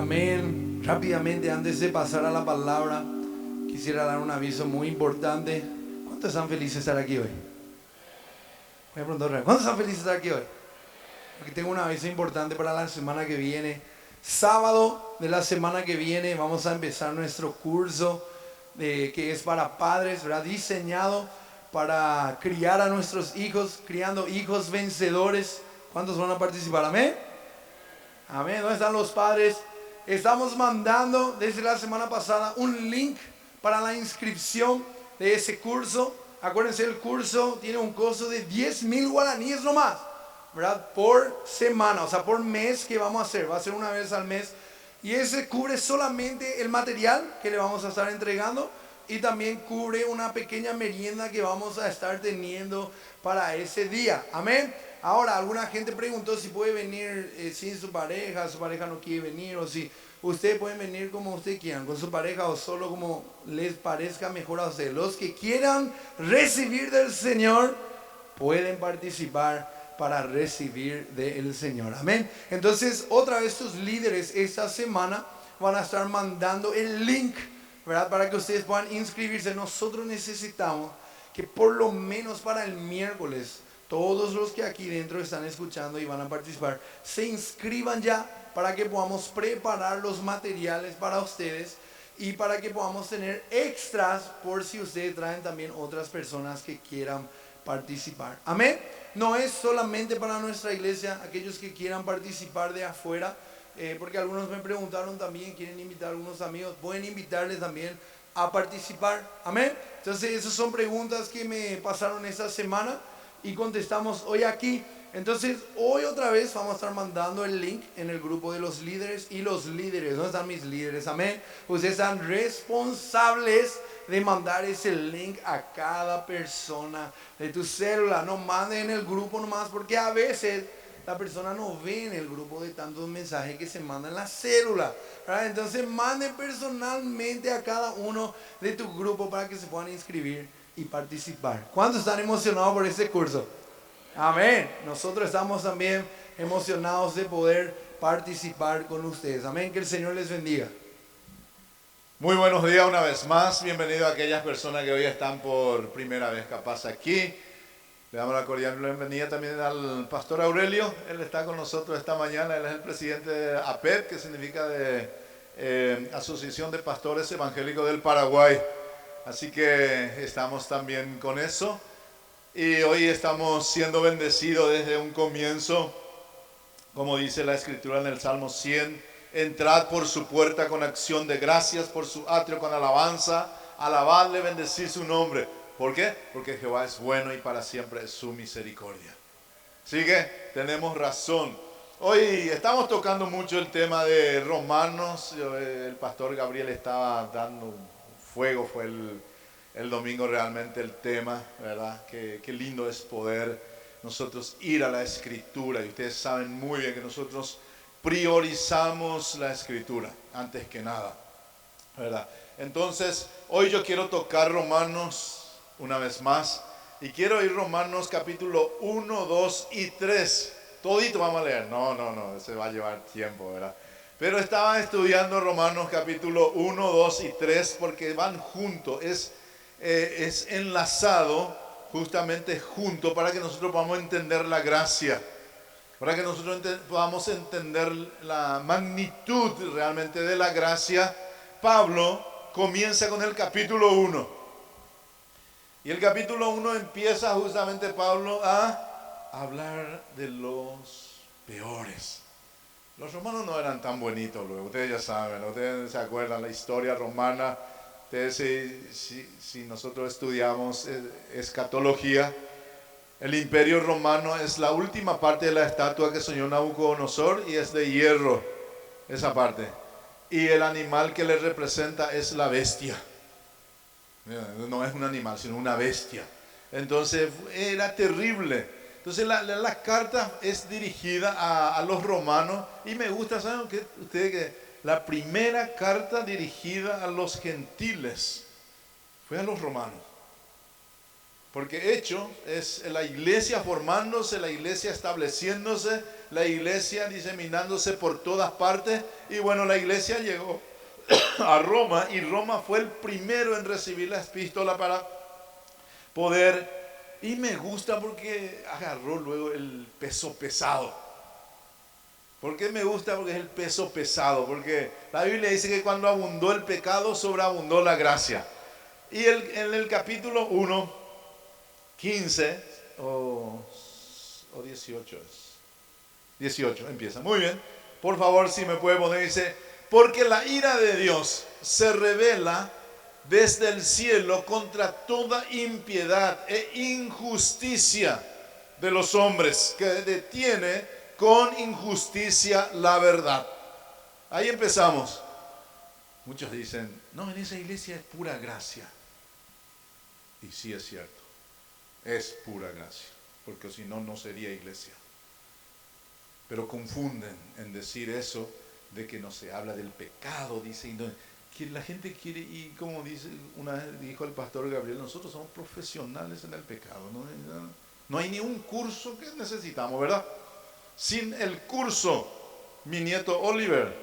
Amén. Rápidamente, antes de pasar a la palabra, quisiera dar un aviso muy importante. ¿Cuántos están felices de estar aquí hoy? Voy a preguntar otra vez. ¿Cuántos están felices de estar aquí hoy? Porque tengo un aviso importante para la semana que viene. Sábado de la semana que viene vamos a empezar nuestro curso que es para padres, ¿verdad? Diseñado para criar a nuestros hijos, criando hijos vencedores. ¿Cuántos van a participar? Amén. Amén. ¿Dónde están los padres? Estamos mandando desde la semana pasada un link para la inscripción de ese curso. Acuérdense, el curso tiene un costo de 10,000 guaraníes nomás, ¿verdad? Por semana, o sea, por mes que vamos a hacer. Va a ser una vez al mes. Y ese cubre solamente el material que le vamos a estar entregando y también cubre una pequeña merienda que vamos a estar teniendo para ese día. Amén. Ahora, alguna gente preguntó si puede venir sin su pareja no quiere venir, o si ustedes pueden venir como ustedes quieran, con su pareja o solo como les parezca mejor a ustedes. Los que quieran recibir del Señor pueden participar para recibir del Señor. Amén. Entonces, otra vez tus líderes esta semana van a estar mandando el link, ¿verdad? Para que ustedes puedan inscribirse. Nosotros necesitamos que por lo menos para el miércoles todos los que aquí dentro están escuchando y van a participar se inscriban ya, para que podamos preparar los materiales para ustedes y para que podamos tener extras por si ustedes traen también otras personas que quieran participar. Amén. No es solamente para nuestra iglesia, aquellos que quieran participar de afuera, porque algunos me preguntaron también, quieren invitar a algunos amigos, pueden invitarles también a participar. Amén. Entonces esas son preguntas que me pasaron esta semana y contestamos hoy aquí. Entonces hoy otra vez vamos a estar mandando el link en el grupo de los líderes, y los líderes, ¿dónde están mis líderes? Amén. Ustedes están responsables de mandar ese link a cada persona de tu célula. No manden en el grupo nomás, porque a veces la persona no ve en el grupo de tantos mensajes que se mandan en la célula, ¿verdad? Entonces manden personalmente a cada uno de tu grupo para que se puedan inscribir y participar. ¿Cuántos están emocionados por este curso? Amén. Nosotros estamos también emocionados de poder participar con ustedes. Amén. Que el Señor les bendiga. Muy buenos días una vez más. Bienvenido a aquellas personas que hoy están por primera vez capaz aquí. Le damos la cordial bienvenida también al pastor Aurelio. Él está con nosotros esta mañana. Él es el presidente de APET, que significa de Asociación de Pastores Evangélicos del Paraguay. Así que estamos también con eso. Y hoy estamos siendo bendecidos desde un comienzo, como dice la Escritura en el Salmo 100. Entrad por su puerta con acción de gracias, por su atrio con alabanza. Alabadle, bendecid su nombre. ¿Por qué? Porque Jehová es bueno y para siempre es su misericordia. Así que tenemos razón. Hoy estamos tocando mucho el tema de Romanos. El pastor Gabriel estaba dando fuego, fue el domingo realmente el tema, ¿verdad? Qué lindo es poder nosotros ir a la Escritura. Y ustedes saben muy bien que nosotros priorizamos la Escritura antes que nada, ¿verdad? Entonces, hoy yo quiero tocar Romanos una vez más. Y quiero ir Romanos capítulo 1, 2 y 3. Todito vamos a leer. No, se va a llevar tiempo, ¿verdad? Pero estaba estudiando Romanos capítulo 1, 2 y 3 porque van juntos. Es enlazado, justamente junto, para que nosotros podamos entender la gracia. Para que nosotros podamos entender la magnitud realmente de la gracia. Pablo comienza con el capítulo 1. Y el capítulo 1 empieza justamente Pablo a hablar de los peores. Los romanos no eran tan bonitos, luego. Ustedes ya saben, ustedes se acuerdan la historia romana. Ustedes, si nosotros estudiamos escatología, el imperio romano es la última parte de la estatua que soñó Nabucodonosor y es de hierro, esa parte. Y el animal que le representa es la bestia. No es un animal, sino una bestia. Entonces era terrible. Entonces la carta es dirigida a los romanos. Y me gusta, ¿saben ustedes que la primera carta dirigida a los gentiles fue a los romanos? Porque hecho es la iglesia formándose, la iglesia estableciéndose, la iglesia diseminándose por todas partes. Y bueno, la iglesia llegó a Roma y Roma fue el primero en recibir la epístola para poder. Y me gusta porque agarró luego el peso pesado. ¿Por qué me gusta? Porque es el peso pesado. Porque la Biblia dice que cuando abundó el pecado, sobreabundó la gracia. Y en el capítulo 1, 15 o 18 es. 18 empieza. Muy bien. Por favor, si me puede poner, dice, porque la ira de Dios se revela desde el cielo contra toda impiedad e injusticia de los hombres, que detiene con injusticia la verdad. Ahí empezamos. Muchos dicen, no, en esa iglesia es pura gracia. Y sí es cierto, es pura gracia, porque si no, no sería iglesia. Pero confunden en decir eso, de que no se habla del pecado, dice, que la gente quiere, y como dice, una vez dijo el pastor Gabriel, nosotros somos profesionales en el pecado, no hay ni un curso que necesitamos, ¿verdad? Sin el curso, mi nieto Oliver,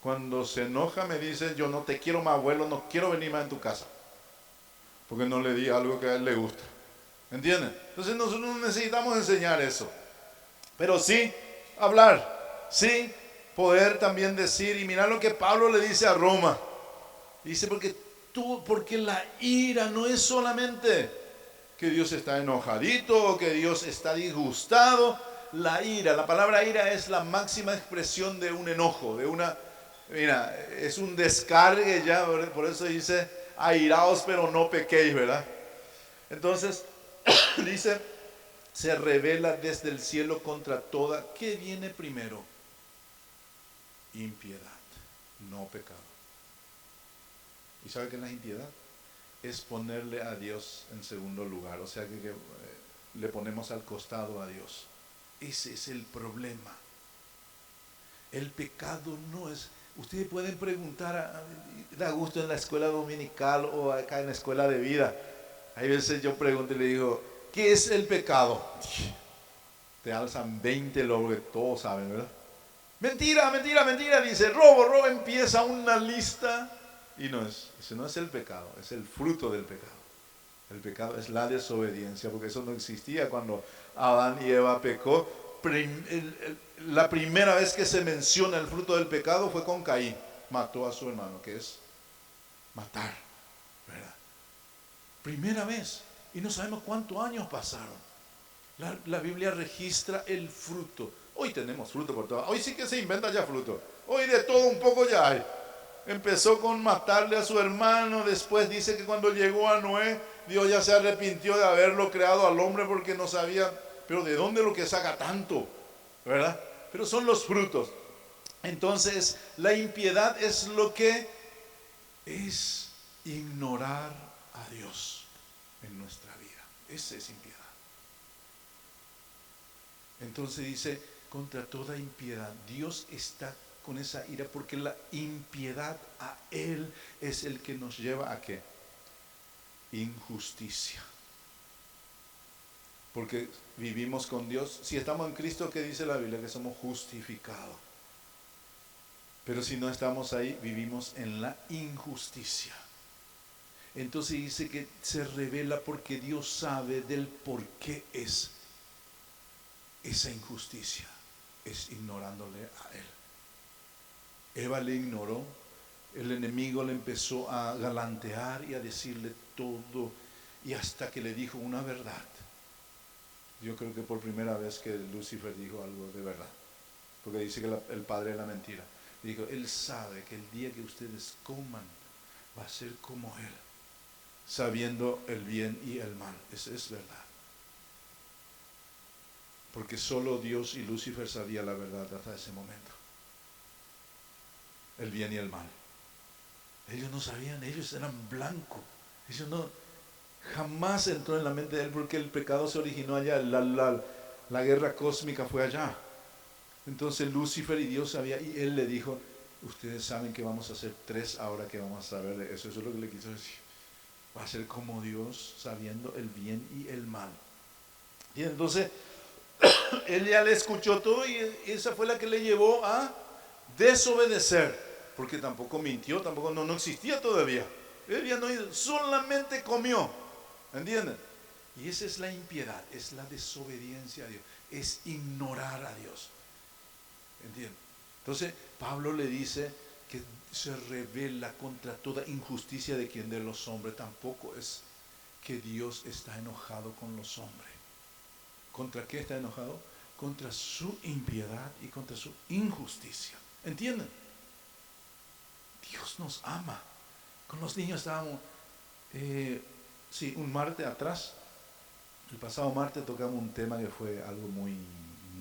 cuando se enoja me dice, yo no te quiero más, abuelo, no quiero venir más en tu casa, porque no le di algo que a él le gusta, ¿entienden? Entonces nosotros no necesitamos enseñar eso, pero sí hablar, sí poder también decir, y mirar lo que Pablo le dice a Roma, dice, porque la ira no es solamente que Dios está enojadito o que Dios está disgustado. La ira, la palabra ira es la máxima expresión de un enojo, mira, es un descargue ya, ¿verdad? Por eso dice, airaos pero no pequéis, ¿verdad? Entonces, dice, se revela desde el cielo contra toda. ¿Qué viene primero? Impiedad, no pecado. ¿Y sabe qué es la impiedad? Es ponerle a Dios en segundo lugar, o sea que le ponemos al costado a Dios. Ese es el problema. El pecado no es. Ustedes pueden preguntar, da gusto en la escuela dominical o acá en la escuela de vida. Hay veces yo pregunto y le digo, ¿qué es el pecado? Te alzan 20 logros que todos saben, ¿verdad? Mentira, mentira, mentira, dice, robo, empieza una lista. Y ese no es el pecado, es el fruto del pecado. El pecado es la desobediencia, porque eso no existía cuando Adán y Eva pecó. La primera vez que se menciona el fruto del pecado fue con Caín. Mató a su hermano, que es matar, ¿verdad? Primera vez. Y no sabemos cuántos años pasaron. La Biblia registra el fruto. Hoy tenemos fruto por todo. Hoy sí que se inventa ya fruto. Hoy de todo un poco ya hay. Empezó con matarle a su hermano. Después dice que cuando llegó a Noé, Dios ya se arrepintió de haberlo creado al hombre porque no sabía, pero ¿de dónde lo que saca tanto? ¿Verdad? Pero son los frutos. Entonces, la impiedad es lo que es ignorar a Dios en nuestra vida. Esa es impiedad. Entonces dice, contra toda impiedad, Dios está con esa ira porque la impiedad a Él es el que nos lleva a ¿qué? Injusticia. Porque vivimos con Dios. Si estamos en Cristo, ¿qué dice la Biblia? Que somos justificados. Pero si no estamos ahí, vivimos en la injusticia. Entonces dice que se revela porque Dios sabe del por qué es esa injusticia. Es ignorándole a Él. Eva le ignoró, el enemigo le empezó a galantear y a decirle todo, y hasta que le dijo una verdad. Yo creo que por primera vez que Lucifer dijo algo de verdad, porque dice que el padre de la mentira. Dijo, Él sabe que el día que ustedes coman va a ser como Él, sabiendo el bien y el mal. Eso es verdad. Porque solo Dios y Lucifer sabían la verdad hasta ese momento. El bien y el mal. Ellos no sabían, ellos eran blancos. Ellos no, jamás entró en la mente de Él porque el pecado se originó allá, la guerra cósmica fue allá. Entonces Lucifer y Dios sabía, y Él le dijo, ustedes saben que vamos a hacer 3 ahora que vamos a saber de eso. Eso es lo que le quiso decir. Va a ser como Dios, sabiendo el bien y el mal. Y entonces, él ya le escuchó todo y esa fue la que le llevó a desobedecer. Porque tampoco mintió, tampoco no existía todavía. Él ya no hizo, solamente comió. ¿Entienden? Y esa es la impiedad, es la desobediencia a Dios, es ignorar a Dios. ¿Entienden? Entonces, Pablo le dice que se revela contra toda injusticia de quien de los hombres. Tampoco es que Dios está enojado con los hombres. ¿Contra qué está enojado? Contra su impiedad y contra su injusticia. ¿Entienden? Dios nos ama. Con los niños estábamos, un martes atrás, el pasado martes tocamos un tema que fue algo muy,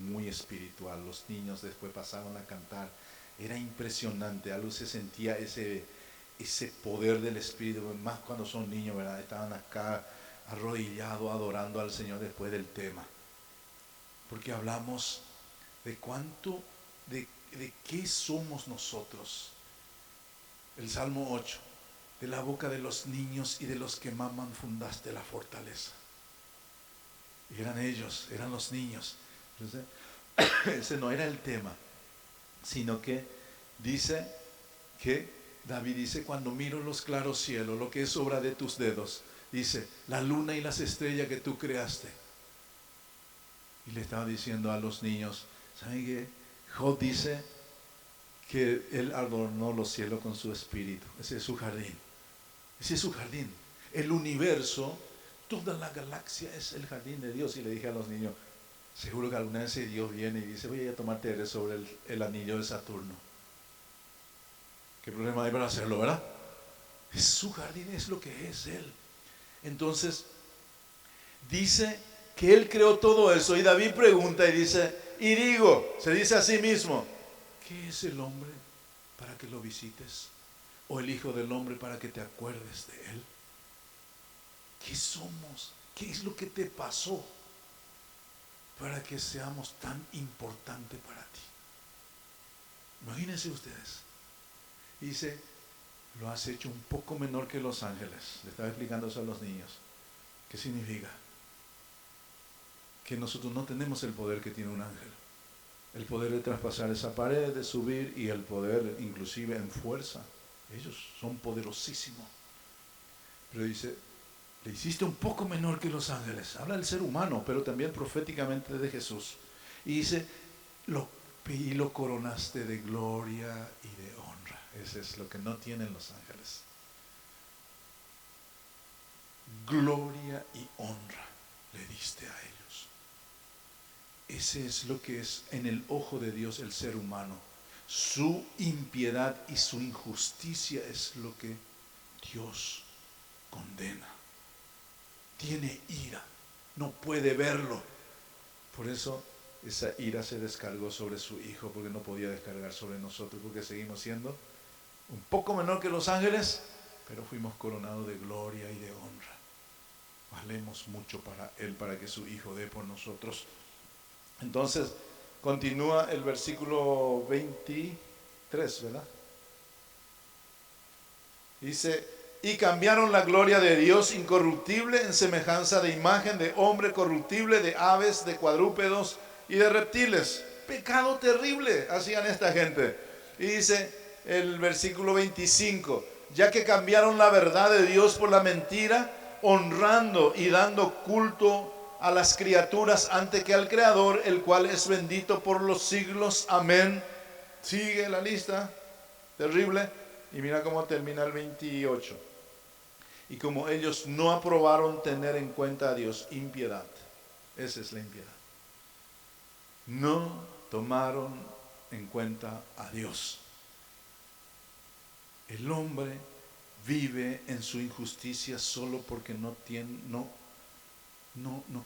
muy espiritual. Los niños después pasaron a cantar. Era impresionante, algo se sentía ese poder del Espíritu, más cuando son niños, ¿verdad? Estaban acá arrodillados adorando al Señor después del tema. Porque hablamos de cuánto, de qué somos nosotros. El Salmo 8, de la boca de los niños y de los que maman fundaste la fortaleza. Y eran ellos, eran los niños. Entonces, ese no era el tema, sino que dice que David dice, cuando miro los claros cielos, lo que es obra de tus dedos, dice, la luna y las estrellas que tú creaste. Y le estaba diciendo a los niños, ¿saben qué? Job dice que él adornó los cielos con su espíritu. Ese es su jardín. Ese es su jardín. El universo, toda la galaxia es el jardín de Dios. Y le dije a los niños, seguro que alguna vez Dios viene y dice, voy a tomar té sobre el anillo de Saturno. ¿Qué problema hay para hacerlo, verdad? Es su jardín, es lo que es Él. Entonces, dice que Él creó todo eso. Y David pregunta y dice, y digo, se dice a sí mismo, ¿qué es el hombre para que lo visites? ¿O el hijo del hombre para que te acuerdes de él? ¿Qué somos? ¿Qué es lo que te pasó para que seamos tan importantes para ti? Imagínense ustedes. Dice, lo has hecho un poco menor que los ángeles. Le estaba explicando eso a los niños. ¿Qué significa? Que nosotros no tenemos el poder que tiene un ángel. El poder de traspasar esa pared, de subir, y el poder inclusive en fuerza. Ellos son poderosísimos. Pero dice, le hiciste un poco menor que los ángeles. Habla del ser humano, pero también proféticamente de Jesús. Y dice, y lo coronaste de gloria y de honra. Eso es lo que no tienen los ángeles. Gloria y honra le diste a ellos. Ese es lo que es en el ojo de Dios el ser humano. Su impiedad y su injusticia es lo que Dios condena. Tiene ira, no puede verlo. Por eso esa ira se descargó sobre su Hijo, porque no podía descargar sobre nosotros, porque seguimos siendo un poco menor que los ángeles, pero fuimos coronados de gloria y de honra. Valemos mucho para Él, para que su Hijo dé por nosotros. Entonces, continúa el versículo 23, ¿verdad? Dice, y cambiaron la gloria de Dios incorruptible en semejanza de imagen de hombre corruptible, de aves, de cuadrúpedos y de reptiles. Pecado terrible hacían esta gente. Y dice el versículo 25, ya que cambiaron la verdad de Dios por la mentira, honrando y dando culto a las criaturas antes que al Creador, el cual es bendito por los siglos. Amén. Sigue la lista, terrible. Y mira cómo termina el 28. Y como ellos no aprobaron tener en cuenta a Dios, impiedad. Esa es la impiedad. No tomaron en cuenta a Dios. El hombre vive en su injusticia solo porque no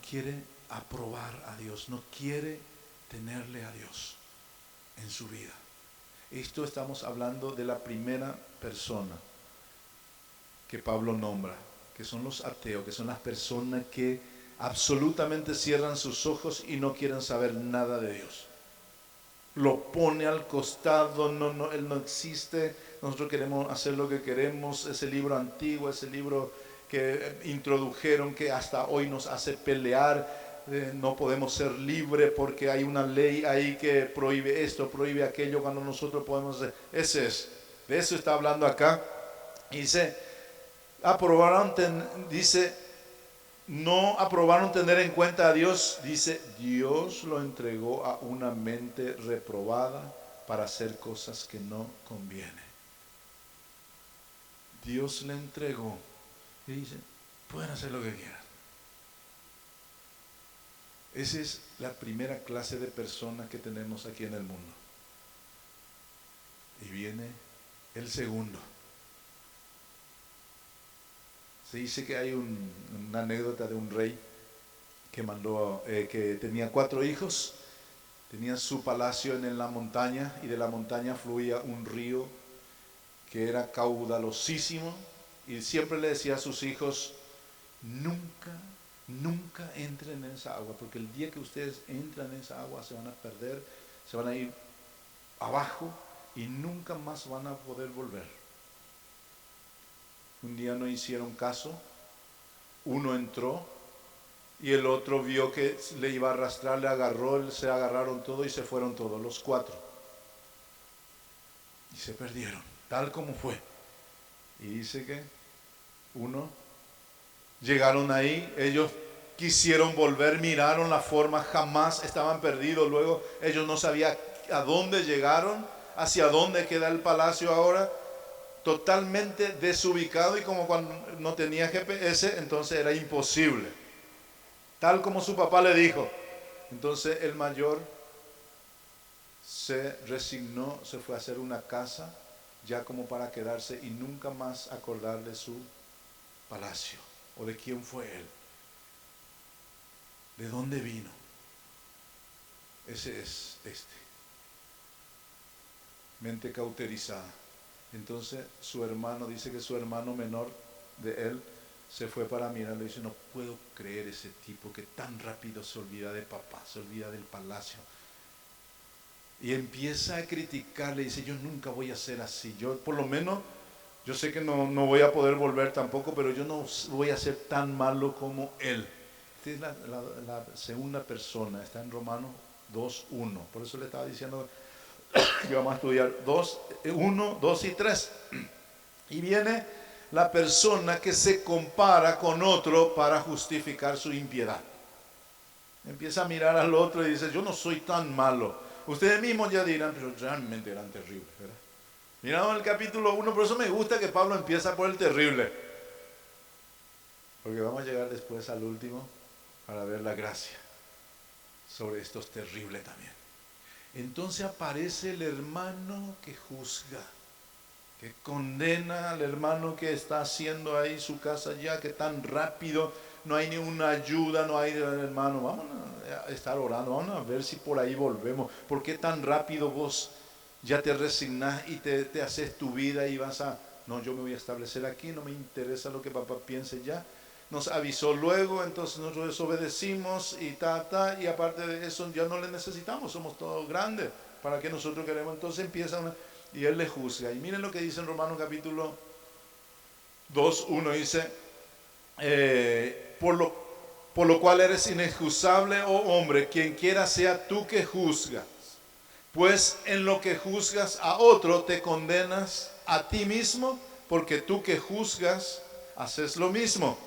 quiere aprobar a Dios, no quiere tenerle a Dios en su vida. Esto estamos hablando de la primera persona que Pablo nombra, que son los ateos, que son las personas que absolutamente cierran sus ojos y no quieren saber nada de Dios. Lo pone al costado, Él no existe, nosotros queremos hacer lo que queremos, ese libro antiguo, ese libro que introdujeron que hasta hoy nos hace pelear. No podemos ser libres porque hay una ley ahí que prohíbe esto, prohíbe aquello, cuando nosotros podemos hacer. De eso está hablando acá. Dice, no aprobaron tener en cuenta a Dios. Dice, Dios lo entregó a una mente reprobada para hacer cosas que no convienen. Dios le entregó y dice, pueden hacer lo que quieran. Esa es la primera clase de personas que tenemos aquí en el mundo. Y viene el segundo. Se dice que hay una anécdota de un rey que tenía 4 hijos, tenía su palacio en la montaña, y de la montaña fluía un río que era caudalosísimo, y siempre le decía a sus hijos, nunca entren en esa agua, porque el día que ustedes entran en esa agua se van a perder, se van a ir abajo y nunca más van a poder volver. Un día no hicieron caso, uno entró y el otro vio que le iba a arrastrar, le agarró, se agarraron todos y se fueron todos, los 4. Y se perdieron, tal como fue. Y dice que llegaron ahí, ellos quisieron volver, miraron la forma, jamás, estaban perdidos. Luego ellos no sabían a dónde llegaron, hacia dónde queda el palacio ahora, totalmente desubicado, y como cuando no tenía GPS, entonces era imposible, tal como su papá le dijo. Entonces el mayor se resignó, se fue a hacer una casa ya como para quedarse y nunca más acordar de su palacio o de quién fue él, de dónde vino. Ese es mente cauterizada. Entonces su hermano, dice que su hermano menor de él se fue para mirarlo y dice, no puedo creer ese tipo que tan rápido se olvida de papá, se olvida del palacio. Y empieza a criticarle, dice, yo nunca voy a ser así, yo por lo menos, yo sé que no voy a poder volver tampoco, pero yo no voy a ser tan malo como él. Esta es la segunda persona, está en Romanos 2:1, por eso le estaba diciendo que vamos a estudiar 1, 2 y 3. Y viene la persona que se compara con otro para justificar su impiedad. Empieza a mirar al otro y dice, yo no soy tan malo. Ustedes mismos ya dirán, pero realmente eran terribles, ¿verdad? Miramos el capítulo 1, por eso me gusta que Pablo empieza por el terrible, porque vamos a llegar después al último para ver la gracia sobre estos terribles también. Entonces aparece el hermano que juzga, que condena al hermano que está haciendo ahí su casa ya, que tan rápido, no hay ni una ayuda, no hay, hermano, vamos a estar orando, vamos a ver si por ahí volvemos. ¿Por qué tan rápido vos ya te resignás y te haces tu vida y vas a, no, yo me voy a establecer aquí, no me interesa lo que papá piense ya? Nos avisó luego, entonces nosotros desobedecimos y y aparte de eso ya no le necesitamos, somos todos grandes, ¿para qué nosotros queremos? Entonces y él le juzga. Y miren lo que dice en Romanos capítulo 2:1, dice, por lo cual eres inexcusable, oh hombre, quien quiera sea tú que juzgas, pues en lo que juzgas a otro te condenas a ti mismo, porque tú que juzgas haces lo mismo.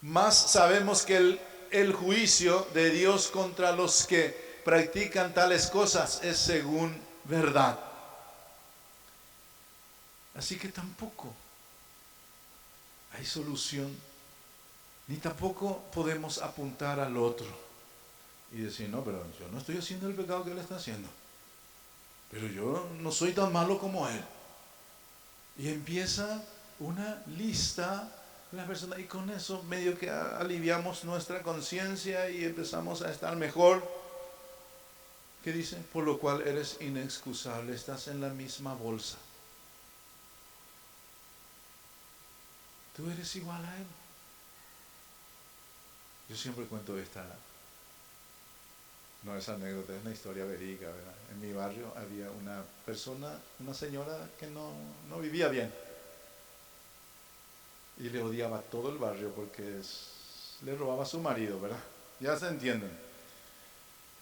Mas sabemos que el juicio de Dios contra los que practican tales cosas es según verdad. Así que tampoco hay solución, ni tampoco podemos apuntar al otro y decir, no, pero yo no estoy haciendo el pecado que él está haciendo, pero yo no soy tan malo como él. Y empieza una lista de las personas, y con eso medio que aliviamos nuestra conciencia y empezamos a estar mejor. ¿Qué dice? Por lo cual eres inexcusable, estás en la misma bolsa. Tú eres igual a él. Yo siempre cuento no es anécdota, es una historia verídica, ¿verdad? En mi barrio había una persona, una señora que no vivía bien. y le odiaba a todo el barrio porque le robaba a su marido, ¿verdad? Ya se entienden.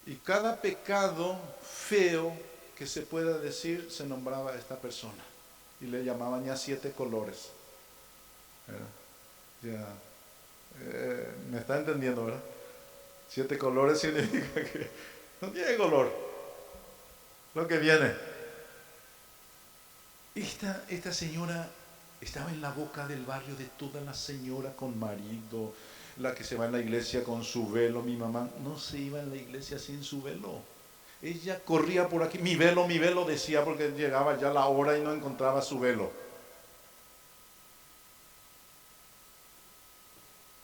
Y cada pecado feo que se pueda decir se nombraba a esta persona y le llamaban ya 7 colores, ¿verdad? Me está entendiendo, ¿verdad? 7 colores significa que no tiene color lo que viene. Esta señora estaba en la boca del barrio de todas las señoras con marido, la que se va en la iglesia con su velo. Mi mamá no se iba en la iglesia sin su velo. Ella corría por aquí, mi velo, decía, porque llegaba ya la hora y no encontraba su velo.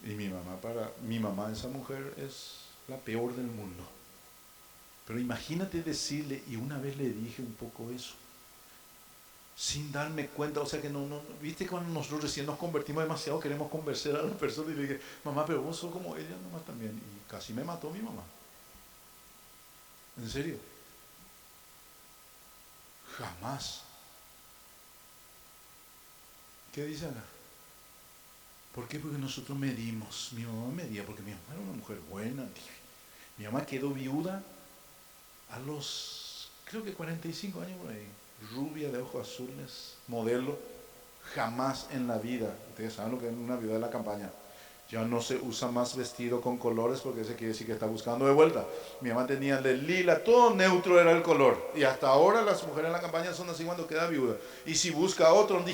Y para mi mamá, esa mujer es la peor del mundo. Pero imagínate decirle, y una vez le dije un poco eso, sin darme cuenta, o sea que no, viste, cuando nosotros recién nos convertimos demasiado, queremos convencer a la persona, y le dije, mamá, pero vos sos como ella nomás también. Y casi me mató mi mamá. En serio. Jamás. ¿Qué dice acá? ¿Por qué? Porque nosotros medimos. Mi mamá medía porque mi mamá era una mujer buena. Mi mamá quedó viuda a los, creo que 45 años por ahí. Rubia, de ojos azules, modelo. Jamás en la vida. Ustedes saben lo que es una viuda de la campaña. Ya no se usa más vestido con colores porque ese quiere decir que está buscando de vuelta. Mi mamá tenía de lila, todo neutro era el color. Y hasta ahora las mujeres en la campaña son así cuando queda viuda. Y si busca otro,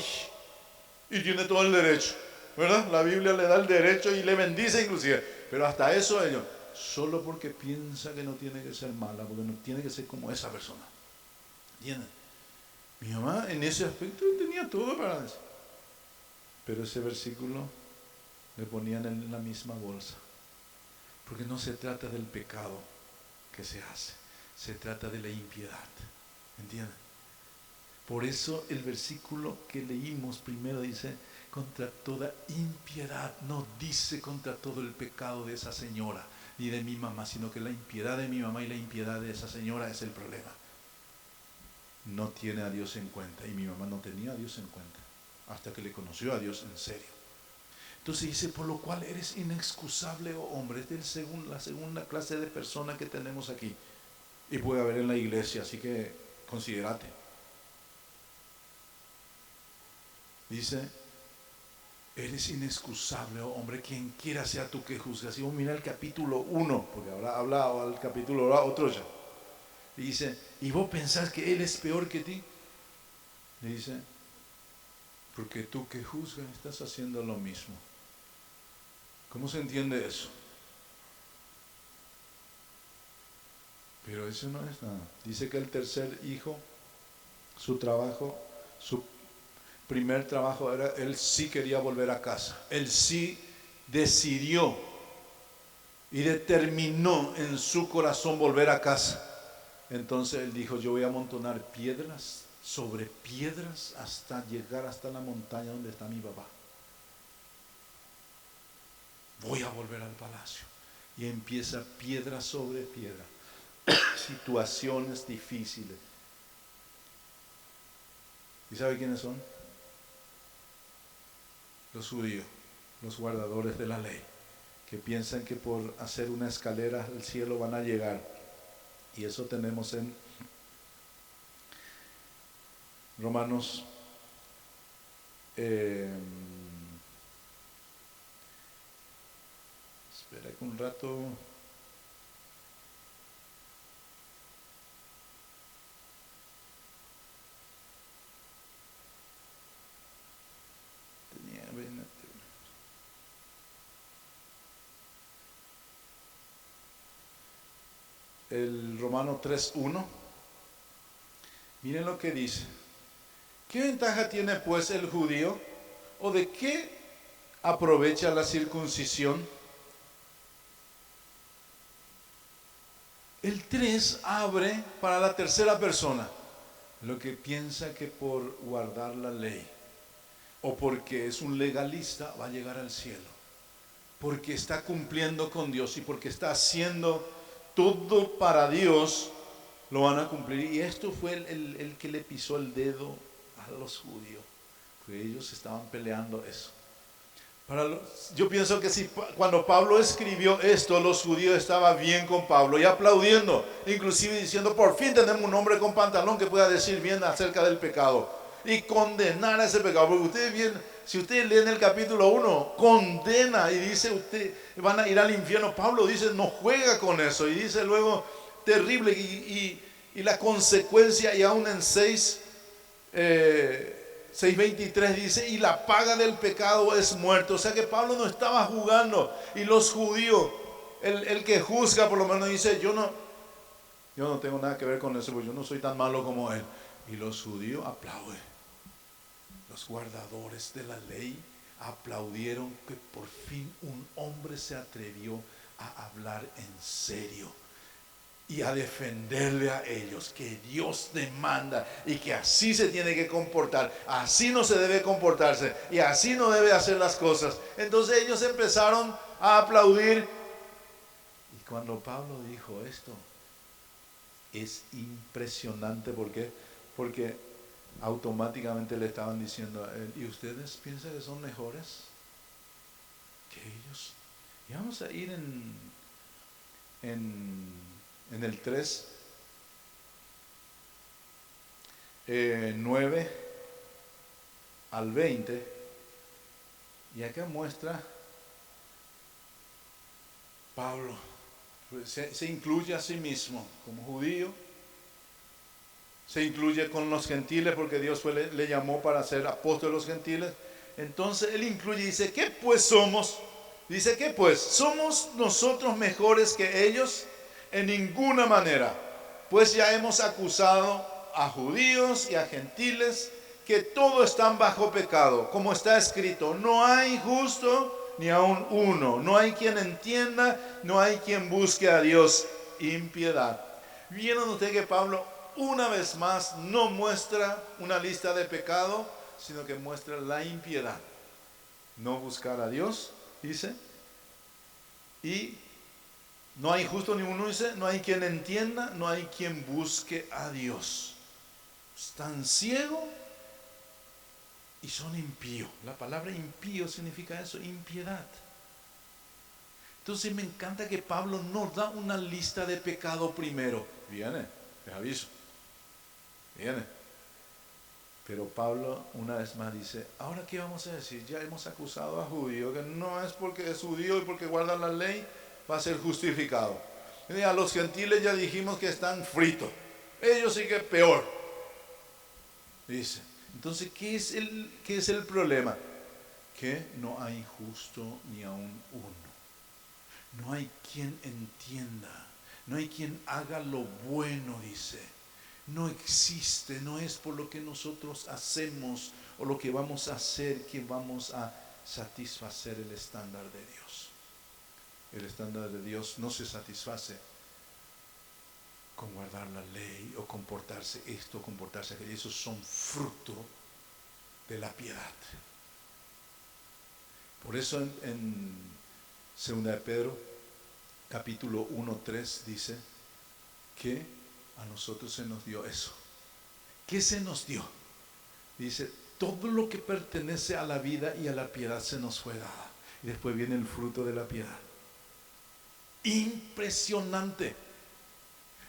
y tiene todo el derecho, ¿verdad? La Biblia le da el derecho y le bendice inclusive. Pero hasta eso ellos, solo porque piensa que no tiene que ser mala, porque no tiene que ser como esa persona. ¿Entienden? Mi mamá en ese aspecto tenía todo para eso. Pero ese versículo le ponían en la misma bolsa. Porque no se trata del pecado que se hace, se trata de la impiedad. ¿Entienden? Por eso el versículo que leímos primero dice, contra toda impiedad, no dice contra todo el pecado de esa señora, ni de mi mamá, sino que la impiedad de mi mamá y la impiedad de esa señora es el problema. No tiene a Dios en cuenta, y mi mamá no tenía a Dios en cuenta, hasta que le conoció a Dios en serio. Entonces dice, por lo cual eres inexcusable, oh hombre. Esta es la segunda clase de persona que tenemos aquí. Y puede haber en la iglesia, así que considérate. Dice, eres inexcusable, oh hombre, quien quiera sea tú que juzgas. Y vos mira el capítulo 1, porque habrá hablado al capítulo otro ya. Y dice, ¿y vos pensás que él es peor que ti? Le dice, porque tú que juzgas estás haciendo lo mismo. ¿Cómo se entiende eso? Pero eso no es nada. Dice que el tercer hijo, su primer trabajo era, él sí quería volver a casa. Él sí decidió y determinó en su corazón volver a casa. Entonces él dijo, yo voy a amontonar piedras sobre piedras hasta llegar hasta la montaña donde está mi papá. Voy a volver al palacio. Y empieza piedra sobre piedra. Situaciones difíciles. ¿Y sabe quiénes son? Los judíos, los guardadores de la ley, que piensan que por hacer una escalera al cielo van a llegar. Y eso tenemos en Romanos espera que un rato. El Romano 3:1. Miren lo que dice. ¿Qué ventaja tiene pues el judío? ¿O de qué aprovecha la circuncisión? El 3 abre para la tercera persona, lo que piensa que por guardar la ley o porque es un legalista va a llegar al cielo, porque está cumpliendo con Dios y porque está haciendo todo para Dios, lo van a cumplir. Y esto fue el que le pisó el dedo a los judíos, que ellos estaban peleando eso. Yo pienso que cuando Pablo escribió esto, los judíos estaban bien con Pablo y aplaudiendo, inclusive diciendo, por fin tenemos un hombre con pantalón que pueda decir bien acerca del pecado y condenar a ese pecado. Porque si ustedes leen el capítulo 1, condena y dice, ustedes van a ir al infierno. Pablo dice, no juega con eso, y dice luego, terrible, y la consecuencia, y aún en 6:23 dice, y la paga del pecado es muerte. O sea que Pablo no estaba jugando. Y los judíos, el que juzga por lo menos dice, yo no tengo nada que ver con eso, porque yo no soy tan malo como él. Y los judíos aplauden. Los guardadores de la ley aplaudieron que por fin un hombre se atrevió a hablar en serio y a defenderle a ellos, que Dios demanda y que así se tiene que comportar, así no se debe comportarse y así no debe hacer las cosas. Entonces ellos empezaron a aplaudir, y cuando Pablo dijo esto, es impresionante. ¿Por qué? Porque automáticamente le estaban diciendo a él, ¿y ustedes piensan que son mejores que ellos? Y vamos a ir en el 3, 9 al 20, y acá muestra Pablo, pues se incluye a sí mismo como judío, se incluye con los gentiles porque Dios le llamó para ser apóstol de los gentiles. Entonces él incluye y dice, ¿qué pues somos? Dice, ¿qué pues? ¿Somos nosotros mejores que ellos? En ninguna manera, pues ya hemos acusado a judíos y a gentiles que todos están bajo pecado, como está escrito, no hay justo ni aun uno, no hay quien entienda, no hay quien busque a Dios. Impiedad. ¿Vieron ustedes que Pablo una vez más no muestra una lista de pecado, sino que muestra la impiedad? No buscar a Dios, dice, y no hay justo ni uno, dice, no hay quien entienda, no hay quien busque a Dios. Están ciegos y son impíos. La palabra impío significa eso, impiedad. Entonces me encanta que Pablo nos da una lista de pecado primero. Viene, les aviso, viene. Pero Pablo una vez más dice, ¿ahora qué vamos a decir? Ya hemos acusado a judío, que no es porque es judío y porque guarda la ley va a ser justificado. Y a los gentiles ya dijimos que están fritos. Ellos sí que peor. Dice, entonces, ¿qué es el problema? Que no hay justo ni aun uno. No hay quien entienda. No hay quien haga lo bueno, dice. No existe, no es por lo que nosotros hacemos o lo que vamos a hacer que vamos a satisfacer el estándar de Dios. El estándar de Dios no se satisface con guardar la ley o comportarse esto, comportarse aquello. Esos son fruto de la piedad. Por eso en 2 de Pedro, capítulo 1:3 dice que a nosotros se nos dio eso. ¿Qué se nos dio? Dice, todo lo que pertenece a la vida y a la piedad se nos fue dada. Y después viene el fruto de la piedad. Impresionante.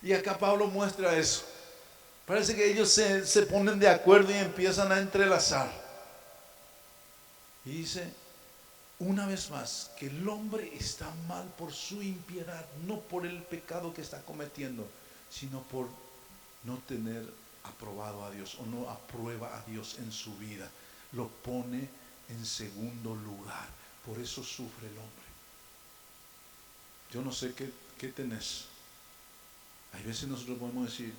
Y acá Pablo muestra eso. Parece que ellos se ponen de acuerdo y empiezan a entrelazar. Y dice, una vez más, que el hombre está mal por su impiedad, no por el pecado que está cometiendo, sino por no tener aprobado a Dios o no aprueba a Dios en su vida. Lo pone en segundo lugar. Por eso sufre el hombre. Yo no sé qué tenés. Hay veces nosotros podemos decir,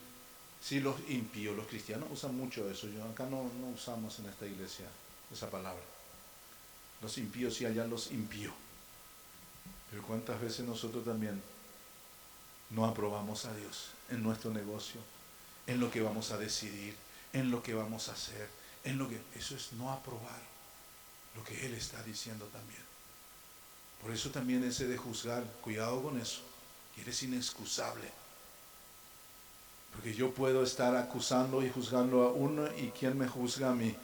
sí, los impíos, los cristianos usan mucho eso. Yo acá no usamos en esta iglesia esa palabra. Los impíos y allá los impíos. Pero cuántas veces nosotros también no aprobamos a Dios en nuestro negocio, en lo que vamos a decidir, en lo que vamos a hacer, eso es no aprobar lo que Él está diciendo también. Por eso también ese de juzgar, cuidado con eso, que eres inexcusable. Porque yo puedo estar acusando y juzgando a uno, y ¿quién me juzga a mí?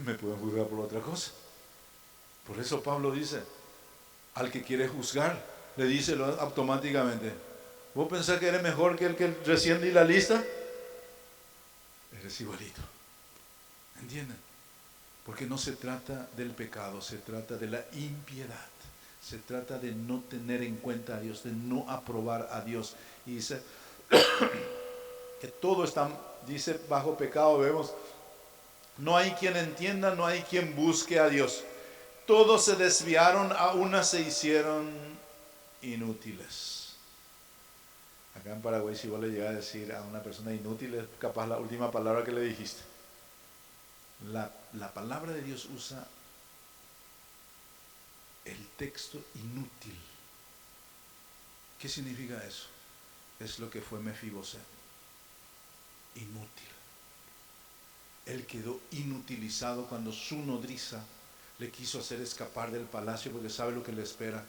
me pueden juzgar por otra cosa. Por eso Pablo dice, al que quiere juzgar, le dice automáticamente, ¿vos pensás que eres mejor que el que recién di la lista? Eres igualito. ¿Entienden? Porque no se trata del pecado, se trata de la impiedad. Se trata de no tener en cuenta a Dios, de no aprobar a Dios. Y dice que todo está, dice, bajo pecado. Vemos, no hay quien entienda, no hay quien busque a Dios. Todos se desviaron, a una se hicieron inútiles. Acá en Paraguay, si vos le llegas a decir a una persona inútil, es capaz la última palabra que le dijiste. La palabra de Dios usa el texto inútil. ¿Qué significa eso? Es lo que fue Mefiboset. Inútil. Él quedó inutilizado cuando su nodriza le quiso hacer escapar del palacio porque sabe lo que le espera.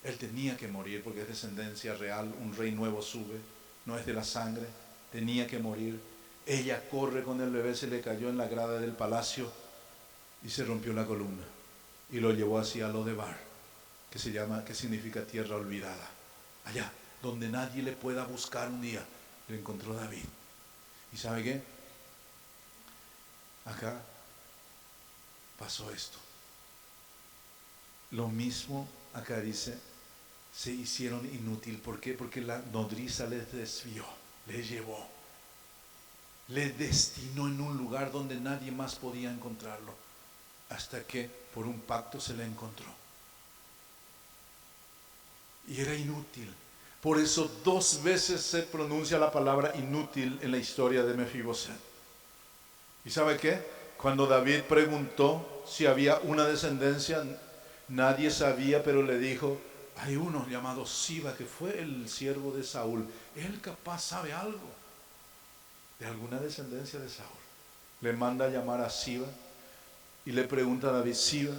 Él tenía que morir porque es descendencia real, un rey nuevo sube, no es de la sangre, tenía que morir. Ella corre con el bebé, se le cayó en la grada del palacio y se rompió la columna y lo llevó hacia Lodebar, que significa tierra olvidada. Allá, donde nadie le pueda buscar un día, le encontró David. ¿Y sabe qué? Acá pasó esto. Lo mismo acá dice, se hicieron inútil. ¿Por qué? Porque la nodriza les desvió, les llevó, les destinó en un lugar donde nadie más podía encontrarlo, hasta que por un pacto se le encontró. Y era inútil. Por eso 2 veces se pronuncia la palabra inútil en la historia de Mefiboset. ¿Y sabe qué? Cuando David preguntó si había una descendencia, nadie sabía, pero le dijo, hay uno llamado Siba, que fue el siervo de Saúl. Él capaz sabe algo de alguna descendencia de Saúl. Le manda a llamar a Siba y le pregunta a David, Siba,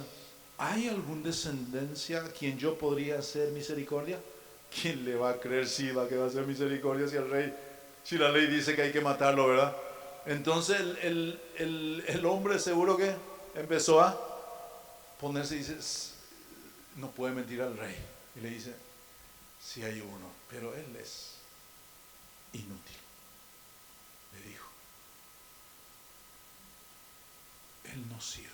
¿hay alguna descendencia a quien yo podría hacer misericordia? ¿Quién le va a creer Siba que va a hacer misericordia si la ley dice que hay que matarlo, ¿verdad? Entonces el hombre seguro que empezó a ponerse y dice, no puede mentir al rey. Y le dice, sí hay uno, pero él es inútil. Le dijo, él no sirve.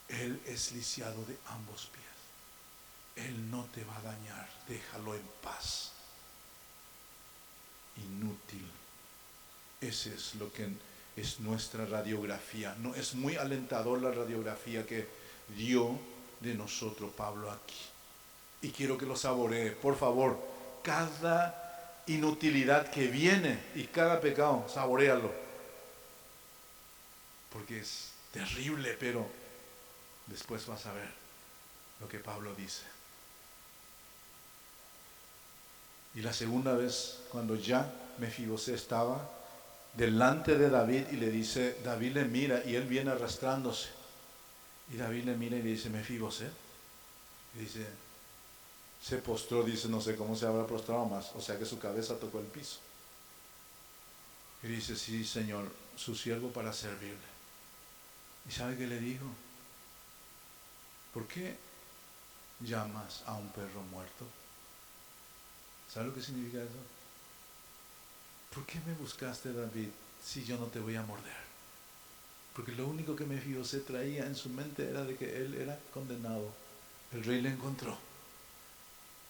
Él es lisiado de ambos pies. Él no te va a dañar, déjalo en paz. Inútil. Ese es lo que es nuestra radiografía. No es muy alentador la radiografía que dio de nosotros Pablo aquí. Y quiero que lo saboree, por favor. Cada inutilidad que viene y cada pecado, saboréalo. Porque es terrible, pero después vas a ver lo que Pablo dice. Y la segunda vez, cuando ya Mefiboset estaba delante de David y le dice, David le mira y él viene arrastrándose. Y David le mira y le dice, Mefiboset. Y dice, se postró, dice, no sé cómo se habrá postrado más, o sea que su cabeza tocó el piso. Y dice, sí, Señor, su siervo para servirle. ¿Y sabe qué le dijo? ¿Por qué llamas a un perro muerto? ¿Sabe lo que significa eso? ¿Por qué me buscaste, David, si yo no te voy a morder? Porque lo único que Mefiboset traía en su mente era de que él era condenado. El rey le encontró.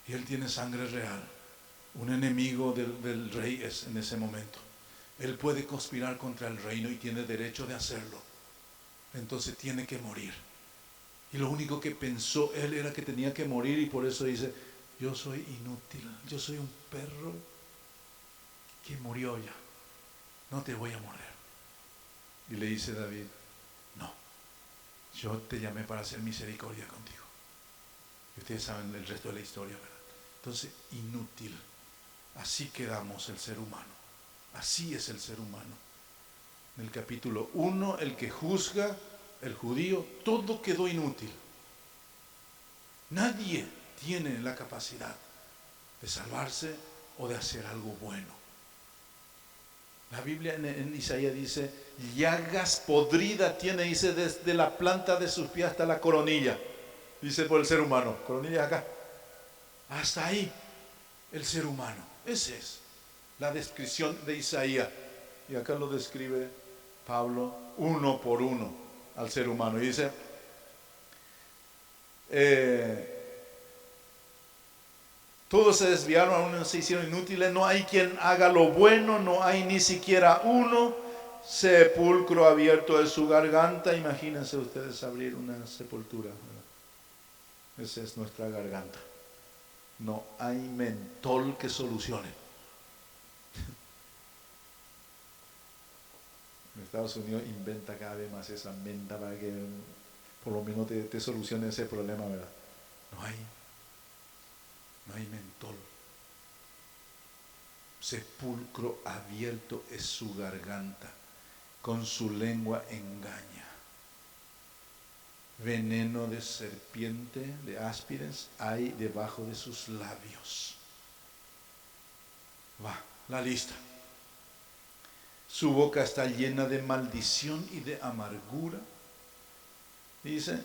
Y él tiene sangre real. Un enemigo del rey es en ese momento. Él puede conspirar contra el reino y tiene derecho de hacerlo. Entonces tiene que morir. Y lo único que pensó él era que tenía que morir, y por eso dice, yo soy inútil, yo soy un perro que murió ya, no te voy a morder. Y le dice David, no, yo te llamé para hacer misericordia contigo. Y ustedes saben el resto de la historia, ¿verdad? Entonces, inútil. Así quedamos el ser humano. Así es el ser humano. En el capítulo 1, el que juzga, el judío, todo quedó inútil. Nadie tiene la capacidad de salvarse o de hacer algo bueno. La Biblia en Isaías dice, llagas podrida tiene, dice, desde la planta de sus pies hasta la coronilla. Dice por el ser humano, coronilla acá. Hasta ahí, el ser humano. Esa es la descripción de Isaías. Y acá lo describe Pablo uno por uno al ser humano. Y dice, todos se desviaron, aún se hicieron inútiles, no hay quien haga lo bueno, no hay ni siquiera uno. Sepulcro abierto es su garganta. Imagínense ustedes abrir una sepultura. Esa es nuestra garganta. No hay mentol que solucione. En Estados Unidos inventa cada vez más esa menta para que por lo menos te solucione ese problema, ¿verdad? No hay mentol. Sepulcro abierto es su garganta, con su lengua engaña. Veneno de serpiente, de áspides, hay debajo de sus labios. Va, la lista. Su boca está llena de maldición y de amargura. Dice,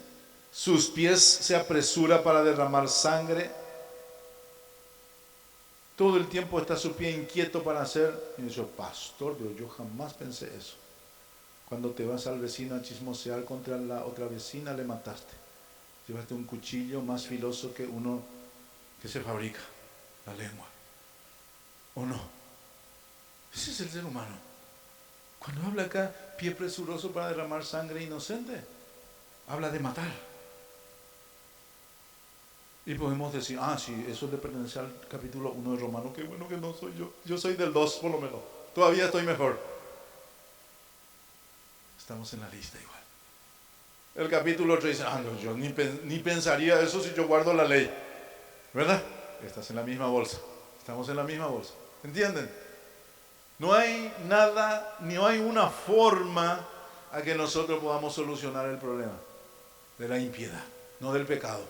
sus pies se apresura para derramar sangre. Todo el tiempo está su pie inquieto para hacer. Y dice, pastor, yo jamás pensé eso. Cuando te vas al vecino a chismosear contra la otra vecina, le mataste. Llevaste un cuchillo más filoso que uno que se fabrica, la lengua. ¿O no? Ese es el ser humano. Cuando habla acá, pie presuroso para derramar sangre inocente, habla de matar. Y podemos decir, sí, eso le pertenece al capítulo 1 de Romanos. Qué bueno que no soy yo. Yo soy del 2 por lo menos. Todavía estoy mejor. Estamos en la lista igual. El capítulo 3 dice, no, yo ni pensaría eso si yo guardo la ley. ¿Verdad? Estás en la misma bolsa. Estamos en la misma bolsa. ¿Entienden? No hay nada, ni hay una forma a que nosotros podamos solucionar el problema de la impiedad, no del pecado.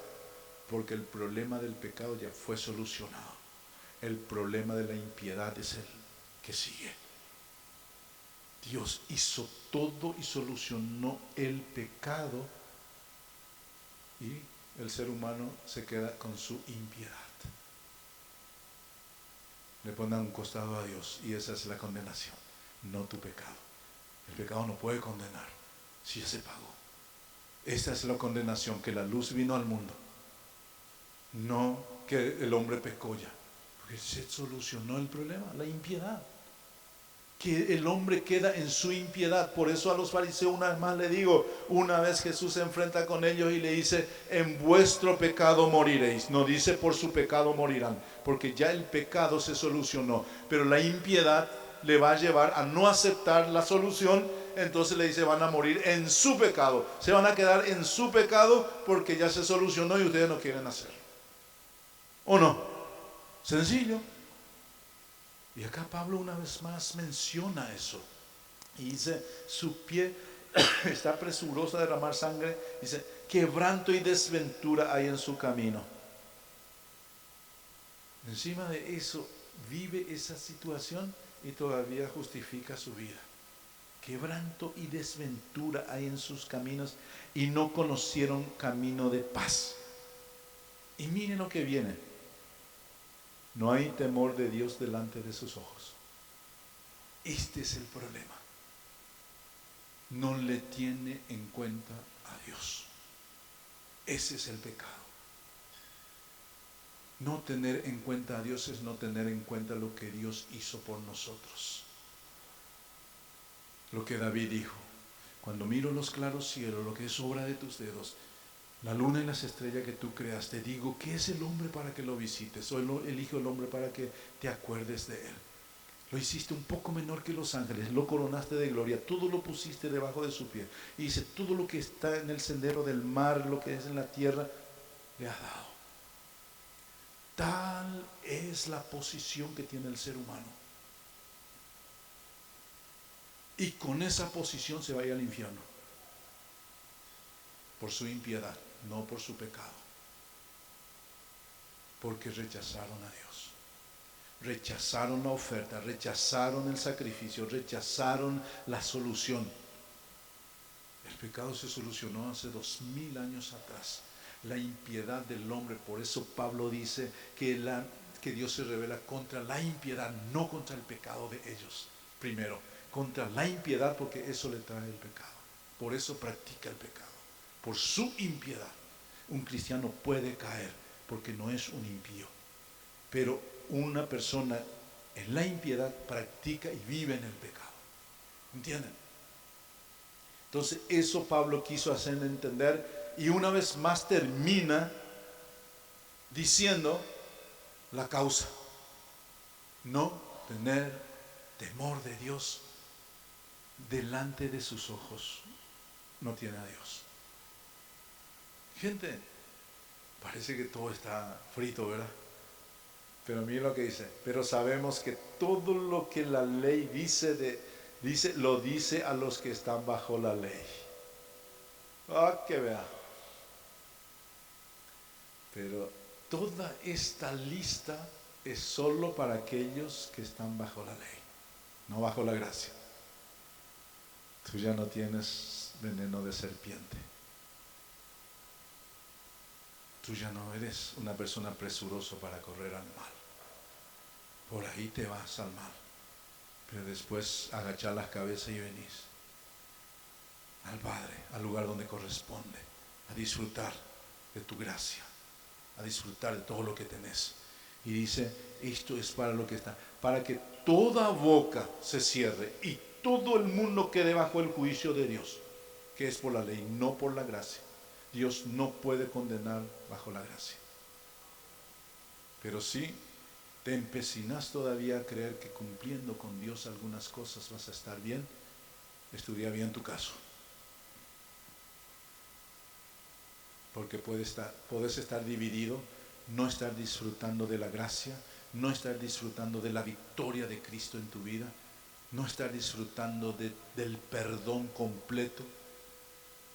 Porque el problema del pecado ya fue solucionado. El problema de la impiedad es el que sigue. Dios hizo todo y solucionó el pecado y el ser humano se queda con su impiedad. Le ponen a un costado a Dios y esa es la condenación, no tu pecado. El pecado no puede condenar si ya se pagó. Esa es la condenación, que la luz vino al mundo, no que el hombre pecó ya, porque se solucionó el problema, la impiedad. Que el hombre queda en su impiedad. Por eso a los fariseos una vez más le digo, una vez Jesús se enfrenta con ellos y le dice, en vuestro pecado moriréis. No dice por su pecado morirán, porque ya el pecado se solucionó, pero la impiedad le va a llevar a no aceptar la solución. Entonces le dice, van a morir en su pecado, se van a quedar en su pecado porque ya se solucionó y ustedes no quieren hacerlo. ¿O no? Sencillo. Y acá Pablo una vez más menciona eso. Y dice, su pie está presuroso a derramar sangre. Dice, quebranto y desventura hay en su camino. Encima de eso, vive esa situación y todavía justifica su vida. Quebranto y desventura hay en sus caminos y no conocieron camino de paz. Y miren lo que viene. No hay temor de Dios delante de sus ojos. Este es el problema. No le tiene en cuenta a Dios. Ese es el pecado. No tener en cuenta a Dios es no tener en cuenta lo que Dios hizo por nosotros. Lo que David dijo, cuando miro los claros cielos, lo que es obra de tus dedos, la luna y las estrellas que tú creaste, digo, ¿qué es el hombre para que lo visites? O elijo el hombre para que te acuerdes de él. Lo hiciste un poco menor que los ángeles, lo coronaste de gloria, todo lo pusiste debajo de su pie. Y dice, todo lo que está en el sendero del mar, lo que es en la tierra, le has dado. Tal es la posición que tiene el ser humano. Y con esa posición se va a ir al infierno. Por su impiedad, no por su pecado. Porque rechazaron a Dios. rechazaron la oferta, rechazaron el sacrificio, rechazaron la solución. El pecado se solucionó hace 2000 años atrás. La impiedad del hombre, por eso Pablo dice que Dios se revela contra la impiedad, no contra el pecado de ellos. Primero, contra la impiedad, porque eso le trae el pecado. Por eso practica el pecado. Por su impiedad. Un cristiano puede caer porque no es un impío. Pero una persona en la impiedad practica y vive en el pecado. ¿Entienden? Entonces eso Pablo quiso hacer entender, y una vez más termina diciendo la causa: no tener temor de Dios. Delante de sus ojos no tiene a Dios. Gente, parece que todo está frito, ¿verdad? Pero miren lo que dice: pero sabemos que todo lo que la ley lo dice a los que están bajo la ley. Que vea. Pero toda esta lista es solo para aquellos que están bajo la ley, no bajo la gracia. Tú ya no tienes veneno de serpiente. Tú ya no eres una persona presurosa para correr al mal. Por ahí te vas al mal, pero después agachar las cabezas y venís al Padre, al lugar donde corresponde, a disfrutar de tu gracia, a disfrutar de todo lo que tenés. Y dice: esto es para lo que está, para que toda boca se cierre y todo el mundo quede bajo el juicio de Dios, que es por la ley, no por la gracia. Dios no puede condenar bajo la gracia. Pero sí, te empecinas todavía a creer que cumpliendo con Dios algunas cosas vas a estar bien, estudia bien tu caso. Porque puedes estar dividido, no estar disfrutando de la gracia, no estar disfrutando de la victoria de Cristo en tu vida, no estar disfrutando del perdón completo.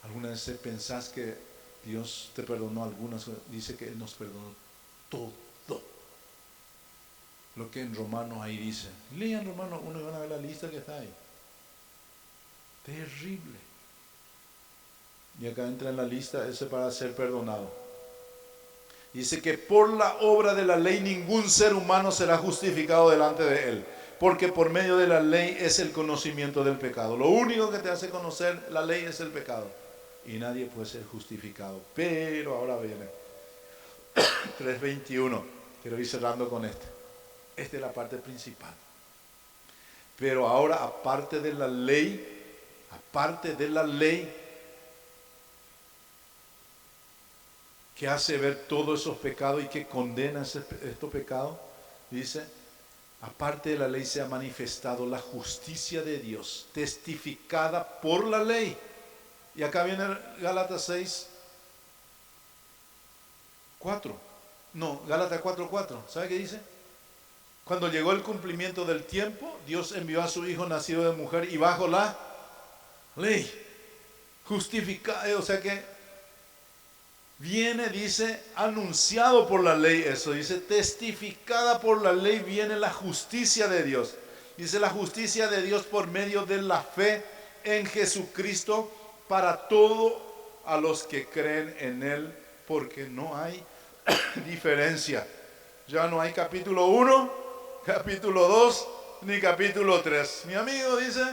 Algunas veces pensás que Dios te perdonó algunas, dice que Él nos perdonó todo. Lo que en Romanos ahí dice. Lean Romanos 1 y van a ver la lista que está ahí. Terrible. Y acá entra en la lista ese para ser perdonado. Dice que por la obra de la ley ningún ser humano será justificado delante de Él, porque por medio de la ley es el conocimiento del pecado. Lo único que te hace conocer la ley es el pecado, y nadie puede ser justificado. Pero ahora viene 3:21. Quiero ir cerrando con este. Esta es la parte principal. Pero ahora, aparte de la ley que hace ver todos esos pecados y que condena estos pecados, dice: aparte de la ley se ha manifestado la justicia de Dios, testificada por la ley. Y acá viene Gálatas 6:4. No, Gálatas 4:4. ¿Sabe qué dice? Cuando llegó el cumplimiento del tiempo, Dios envió a su Hijo nacido de mujer y bajo la ley. Justificado, o sea que viene, dice, anunciado por la ley eso. Dice, testificada por la ley viene la justicia de Dios. Dice, la justicia de Dios por medio de la fe en Jesucristo para todos a los que creen en Él, porque no hay diferencia. Ya no hay capítulo 1, capítulo 2, ni capítulo 3. Mi amigo dice,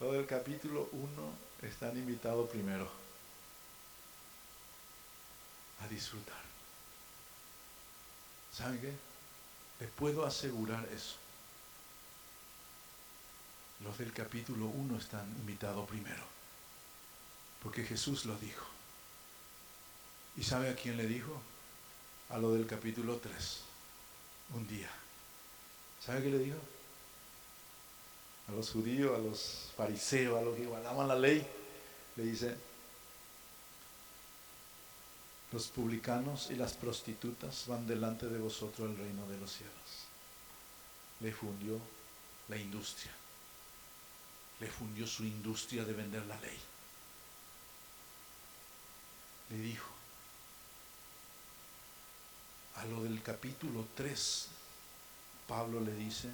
lo del capítulo 1 están invitados primero a disfrutar. ¿Saben qué? Les puedo asegurar eso. Los del capítulo 1 están invitados primero, porque Jesús lo dijo. ¿Y sabe a quién le dijo? A lo del capítulo 3. Un día. ¿Sabe qué le dijo? A los judíos, a los fariseos, a los que guardaban la ley, le dice: los publicanos y las prostitutas van delante de vosotros al reino de los cielos. Le fundió la industria. Le fundió su industria de vender la ley. Le dijo: a lo del capítulo 3 Pablo le dice,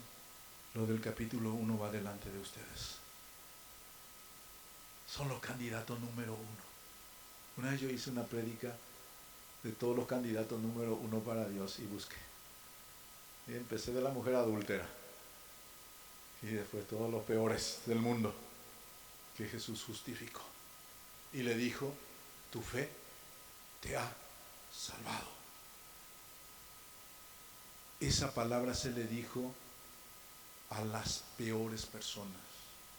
lo del capítulo 1 va delante de ustedes. Son los candidatos número 1. Una vez yo hice una prédica de todos los candidatos número 1 para Dios y busqué. Y empecé de la mujer adúltera. Y después todos los peores del mundo que Jesús justificó. Y le dijo, tu fe te ha salvado. Esa palabra se le dijo a las peores personas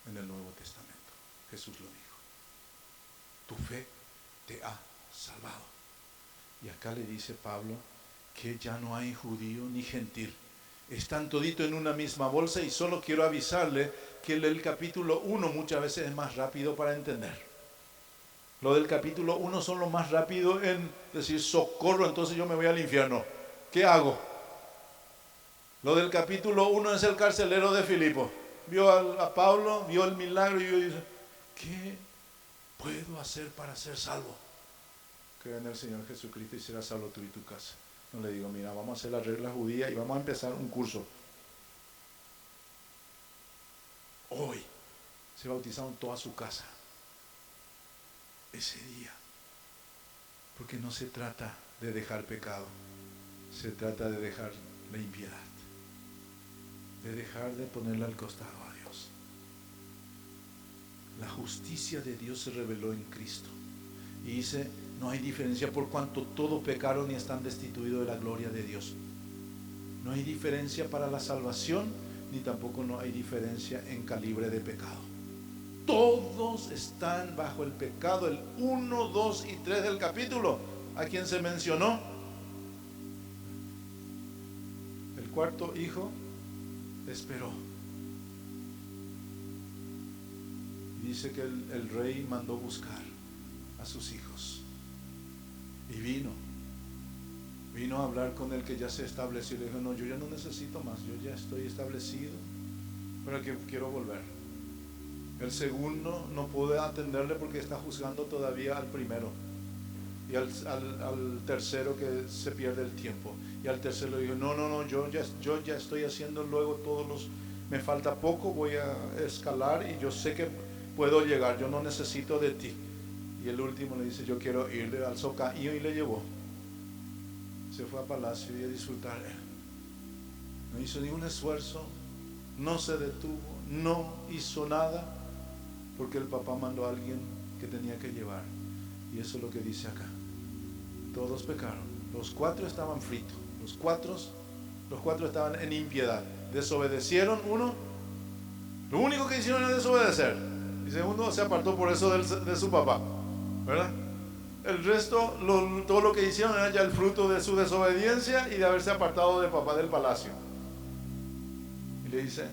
en el Nuevo Testamento. Jesús lo dijo. Tu fe te ha salvado. Y acá le dice Pablo que ya no hay judío ni gentil. Están todito en una misma bolsa y solo quiero avisarle que el capítulo 1 muchas veces es más rápido para entender. Lo del capítulo 1 son lo más rápido en decir socorro, entonces yo me voy al infierno. ¿Qué hago? Lo del capítulo 1 es el carcelero de Filipo. Vio a Pablo, vio el milagro y dice, ¿qué puedo hacer para ser salvo? Cree en el Señor Jesucristo y serás salvo tú y tu casa. No le digo, mira, vamos a hacer la regla judía y vamos a empezar un curso. Hoy se bautizaron toda su casa. Ese día. Porque no se trata de dejar pecado, se trata de dejar la impiedad, de dejar de ponerle al costado a Dios. La justicia de Dios se reveló en Cristo. Y dice, no hay diferencia por cuanto todos pecaron y están destituidos de la gloria de Dios. No hay diferencia para la salvación, ni tampoco no hay diferencia en calibre de pecado. Todos están bajo el pecado, el 1, 2 y 3 del capítulo. ¿A quién se mencionó? El cuarto hijo esperó. Y dice que el rey mandó buscar a sus hijos. Y vino a hablar con el que ya se estableció. Y le dijo, no, yo ya no necesito más, yo ya estoy establecido, pero que quiero volver. El segundo no puede atenderle porque está juzgando todavía al primero. Y al tercero que se pierde el tiempo. Y al tercero dijo, no, yo ya estoy haciendo luego todos los... Me falta poco, voy a escalar y yo sé que puedo llegar, yo no necesito de ti. Y el último le dice, yo quiero irle al socaío y le llevó. Se fue a palacio y a disfrutar él. No hizo ningún esfuerzo, no se detuvo, no hizo nada, porque el papá mandó a alguien que tenía que llevar. Y eso es lo que dice acá. Todos pecaron. Los 4 estaban fritos. Los cuatro estaban en impiedad. Desobedecieron uno. Lo único que hicieron es desobedecer. Y segundo, se apartó por eso de su papá. ¿Verdad? El resto, todo lo que hicieron era ya el fruto de su desobediencia y de haberse apartado del papá del palacio. Y le dice,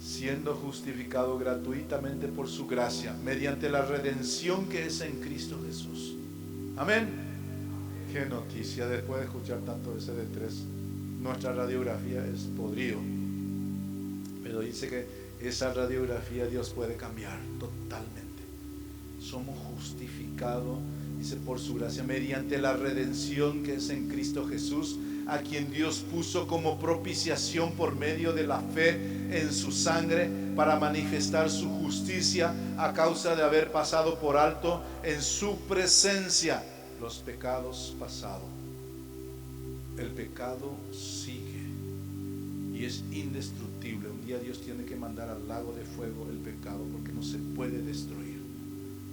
siendo justificado gratuitamente por su gracia, mediante la redención que es en Cristo Jesús. Amén. Qué noticia, después de escuchar tanto ese de 3, nuestra radiografía es podrido. Pero dice que esa radiografía Dios puede cambiar totalmente. Somos justificados, dice, por su gracia, mediante la redención que es en Cristo Jesús, a quien Dios puso como propiciación por medio de la fe en su sangre, para manifestar su justicia a causa de haber pasado por alto en su presencia los pecados pasados. El pecado sigue y es indestructible. Un día Dios tiene que mandar al lago de fuego el pecado, porque no se puede destruir,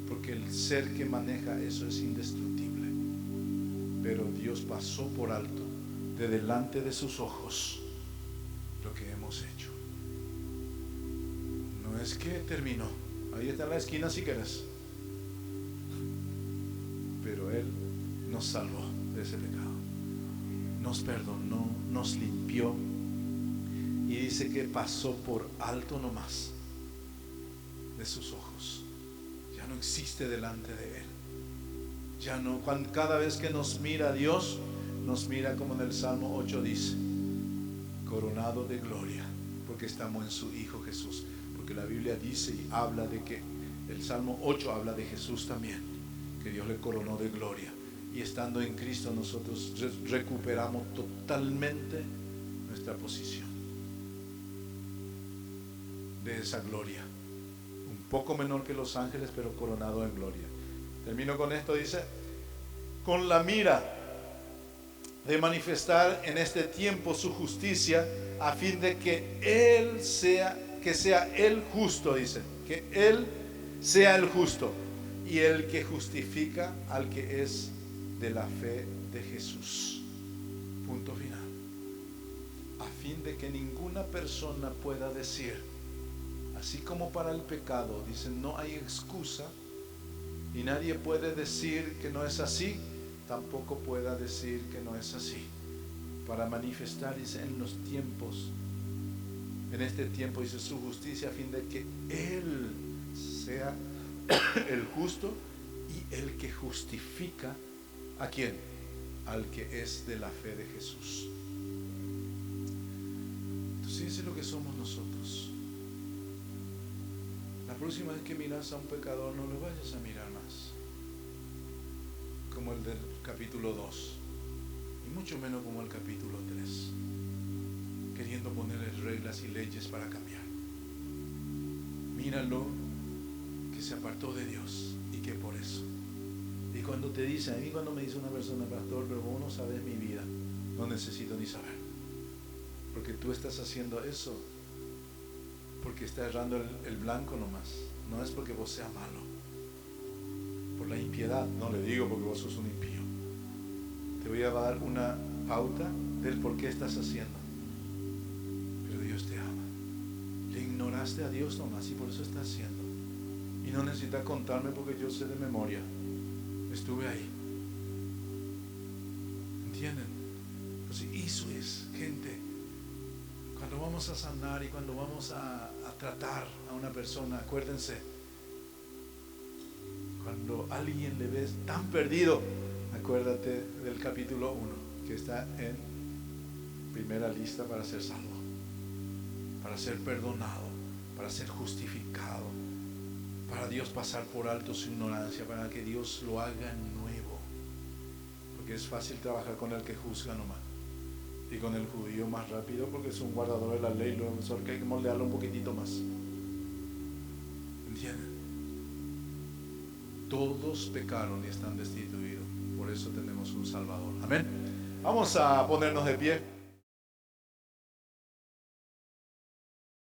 porque el ser que maneja eso es indestructible. Pero Dios pasó por alto de delante de sus ojos lo que hemos hecho. No es que terminó, ahí está en la esquina si quieres, pero Él nos salvó de ese pecado, nos perdonó, nos limpió, y dice que pasó por alto nomás de sus ojos. Ya no existe delante de Él. Ya no, cada vez que nos mira Dios, nos mira como en el Salmo 8 dice, coronado de gloria, porque estamos en su Hijo Jesús. Porque la Biblia dice y habla de que, el Salmo 8 habla de Jesús también, que Dios le coronó de gloria. Y estando en Cristo nosotros recuperamos totalmente nuestra posición. de esa gloria. Un poco menor que los ángeles, pero coronado en gloria. Termino con esto, dice, con la mira de manifestar en este tiempo su justicia, a fin de que sea Él justo, dice, que Él sea el justo y el que justifica al que es de la fe de Jesús. Punto final. A fin de que ninguna persona pueda decir, así como para el pecado, dicen, no hay excusa, y nadie puede decir que no es así, tampoco pueda decir que no es así. Para manifestar, dice, en los tiempos, en este tiempo, dice, su justicia, a fin de que Él sea el justo y el que justifica, ¿a quién? Al que es de la fe de Jesús. Entonces, eso es lo que somos nosotros. La próxima vez que miras a un pecador, no lo vayas a mirar más como el del capítulo 2, y mucho menos como el capítulo 3, queriendo ponerle reglas y leyes para cambiar. Míralo, que se apartó de Dios y que por eso. Y cuando te dice, a mí cuando me dice una persona, pastor, pero vos no sabes mi vida, no necesito ni saber, porque tú estás haciendo eso porque está errando el blanco nomás, no es porque vos seas malo, por la impiedad, no le digo porque vos sos un impío. Te voy a dar una pauta del por qué estás haciendo, pero Dios te ama. Le ignoraste a Dios nomás y por eso estás haciendo, y no necesitas contarme porque yo sé de memoria, estuve ahí. ¿Entienden? Entonces eso es, gente. Cuando vamos a sanar y cuando vamos a tratar a una persona, acuérdense, cuando a alguien le ves tan perdido, acuérdate del capítulo 1, que está en primera lista para ser salvo, para ser perdonado, para ser justificado, para Dios pasar por alto su ignorancia, para que Dios lo haga nuevo, porque es fácil trabajar con el que juzga nomás. Y con el judío más rápido porque es un guardador de la ley, solo que hay que moldearlo un poquitito más. ¿Entienden? Todos pecaron y están destituidos. Por eso tenemos un Salvador. Amén. Vamos a ponernos de pie.